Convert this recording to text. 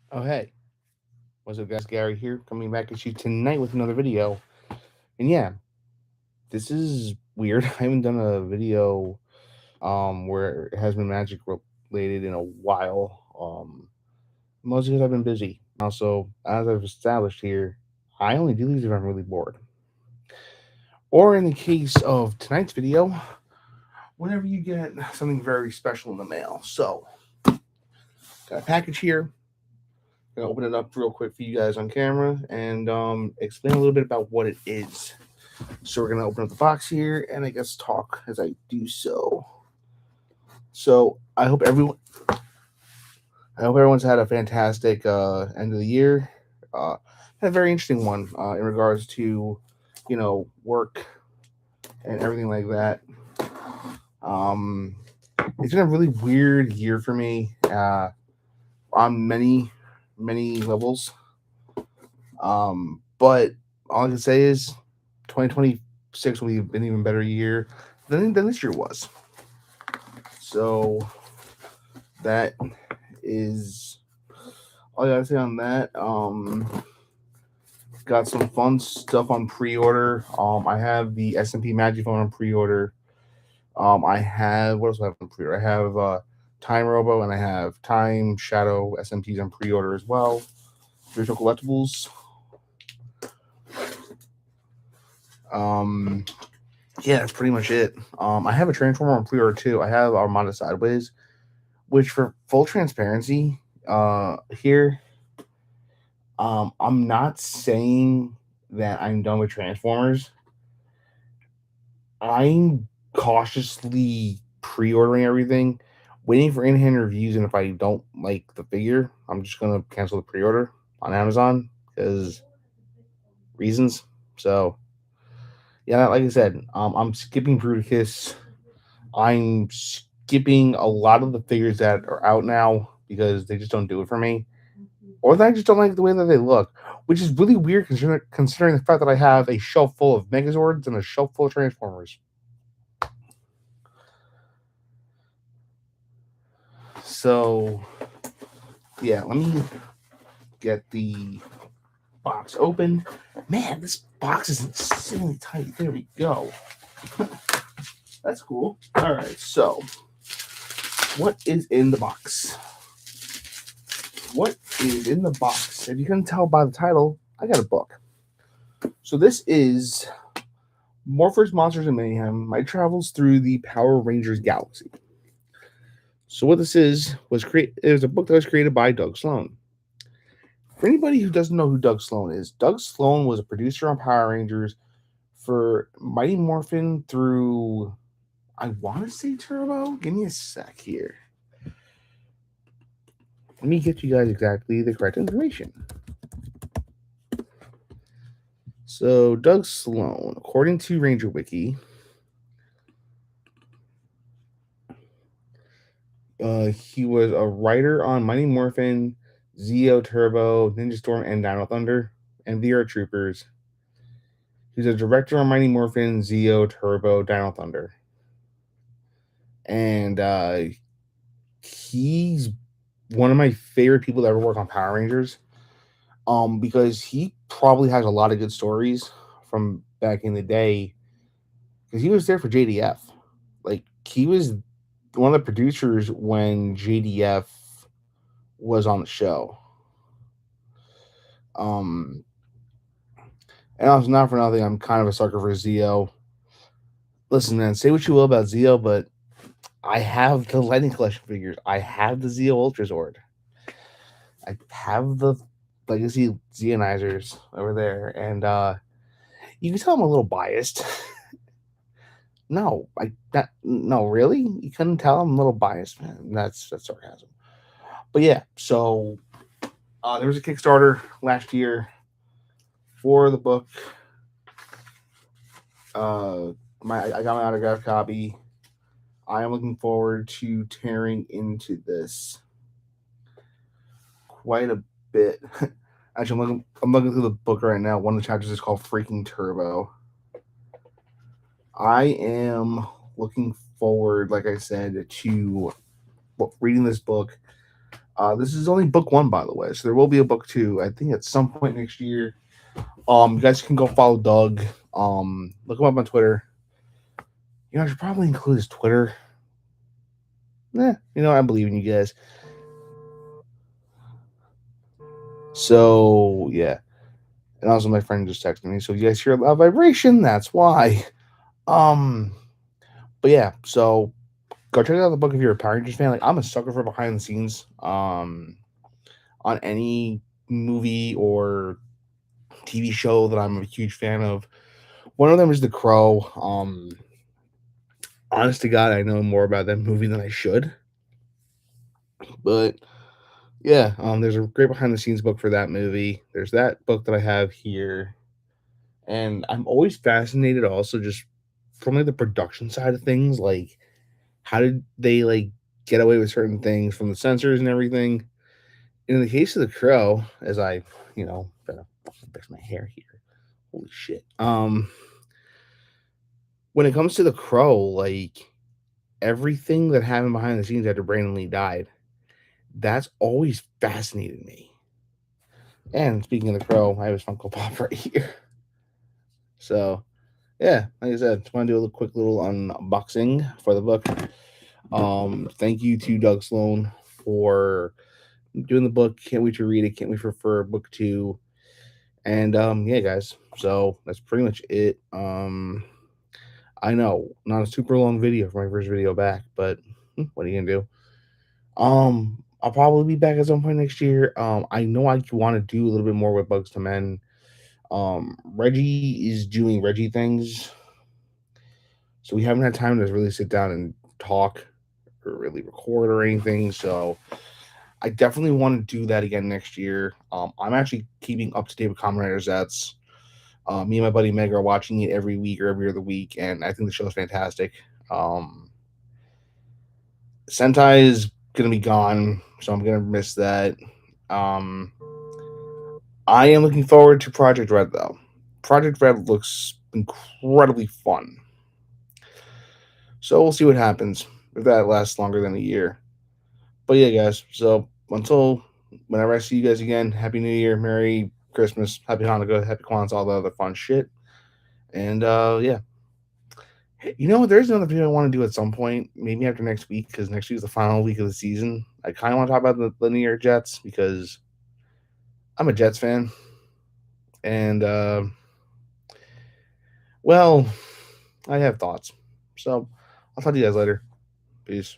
Oh, hey, what's up, guys? Gary here, coming back at you tonight with another video. And yeah, this is weird. I haven't done a video where it has been magic related in a while. Mostly because I've been busy. And also, as I've established here, I only do these if I'm really bored. Or in the case of tonight's video, whenever you get something very special in the mail. So, got a package here. Gonna open it up real quick for you guys on camera and explain a little bit about what it is. So we're gonna open up the box here, and I guess talk as I do so. So I hope everyone's had a fantastic end of the year. Had a very interesting one in regards to, work and everything like that. Um, it's been a really weird year for me on many levels. But all I can say is 2026 will be an even better year than this year was. So that is all I gotta say on that. Got some fun stuff on pre-order. I have the SMP Magic Phone on pre-order. I have what else do I have on pre-order? I have Time Robo and I have Time Shadow SMPs on pre-order as well. Virtual collectibles. Um, yeah, that's pretty much it. I have a Transformer on pre-order too. I have Armada Sideways, which for full transparency, here, I'm not saying that I'm done with Transformers. I'm cautiously pre-ordering everything, waiting for in-hand reviews, and if I don't like the figure, I'm just gonna cancel the pre-order on Amazon because reasons. So yeah, like I said, I'm skipping Bruticus. I'm skipping a lot of the figures that are out now because they just don't do it for me, or that I just don't like the way that they look, which is really weird considering the fact that I have a shelf full of Megazords and a shelf full of Transformers. So yeah, let me get the box open. Man, this box is insanely tight. There we go. That's cool. All right, so what is in the box? What is in the box? If you can tell by the title, I got a book. So this is Morphers, Monsters, and Mayhem, My Travels Through the Power Rangers Galaxy. So what this is was it was a book that was created by Doug Sloan. For anybody who doesn't know who Doug Sloan is, Doug Sloan was a producer on Power Rangers for Mighty Morphin through, I want to say Turbo. Give me a sec here. Let me get you guys exactly the correct information. So Doug Sloan, according to Ranger Wiki, he was a writer on Mighty Morphin, Zeo Turbo, Ninja Storm, and Dino Thunder, and VR Troopers. He's a director on Mighty Morphin, Zeo Turbo, Dino Thunder, and he's one of my favorite people to ever work on Power Rangers. Because he probably has a lot of good stories from back in the day. Because he was there for JDF, like he was one of the producers when JDF was on the show. Um, and also not for nothing, I'm kind of a sucker for Zeo. Listen, man, say what you will about Zeo, but I have the Lightning Collection figures. I have the Zeo Ultrazord. I have the Legacy Zeonizers over there, and you can tell I'm a little biased. No, no, really? You couldn't tell I'm a little biased, man. That's sarcasm. But yeah, so there was a Kickstarter last year for the book. Uh, I got my autographed copy. I am looking forward to tearing into this quite a bit. Actually, I'm looking through the book right now. One of the chapters is called "Freaking Turbo." I am looking forward, like I said, to reading this book. This is only book one, by the way, so there will be a book two. I think at some point next year. You guys can go follow Doug. Look him up on Twitter. I should probably include his Twitter. I believe in you guys. So yeah, and also my friend just texted me. So you guys hear a loud vibration? That's why. Um, but yeah, so go check out the book if you're a Power Rangers fan. Like I'm a sucker for behind the scenes. On any movie or TV show that I'm a huge fan of. One of them is The Crow. Honest to God, I know more about that movie than I should. But yeah, there's a great behind the scenes book for that movie. There's that book that I have here, and I'm always fascinated also just from like the production side of things. Like, how did they like get away with certain things from the censors and everything? In the case of The Crow, as I, better fix my hair here. Holy shit. When it comes to The Crow, like everything that happened behind the scenes after Brandon Lee died, that's always fascinated me. And speaking of The Crow, I have his Funko Pop right here. So yeah, like I said, just want to do a quick little unboxing for the book. Thank you to Doug Sloan for doing the book. Can't wait to read it. Can't wait for book two. And yeah, guys. So that's pretty much it. I know, not a super long video for my first video back, but what are you gonna do? I'll probably be back at some point next year. I know I want to do a little bit more with Bugs to Men. Reggie is doing Reggie things, so we haven't had time to really sit down and talk or really record or anything. So I definitely want to do that again next year. I'm actually keeping up to date with Kamen Rider Zets. Me and my buddy Meg are watching it every week or every other week, and I think the show is fantastic. Sentai is gonna be gone, so I'm gonna miss that. Um, I am looking forward to Project Red though. Project Red looks incredibly fun. So we'll see what happens if that lasts longer than a year. But yeah, guys. So until whenever I see you guys again, Happy New Year, Merry Christmas, Happy Hanukkah, Happy Kwanzaa, all the other fun shit. And yeah, there's another video I want to do at some point, maybe after next week, because next week is the final week of the season. I kind of want to talk about the New York Jets because I'm a Jets fan, and well, I have thoughts. So I'll talk to you guys later. Peace.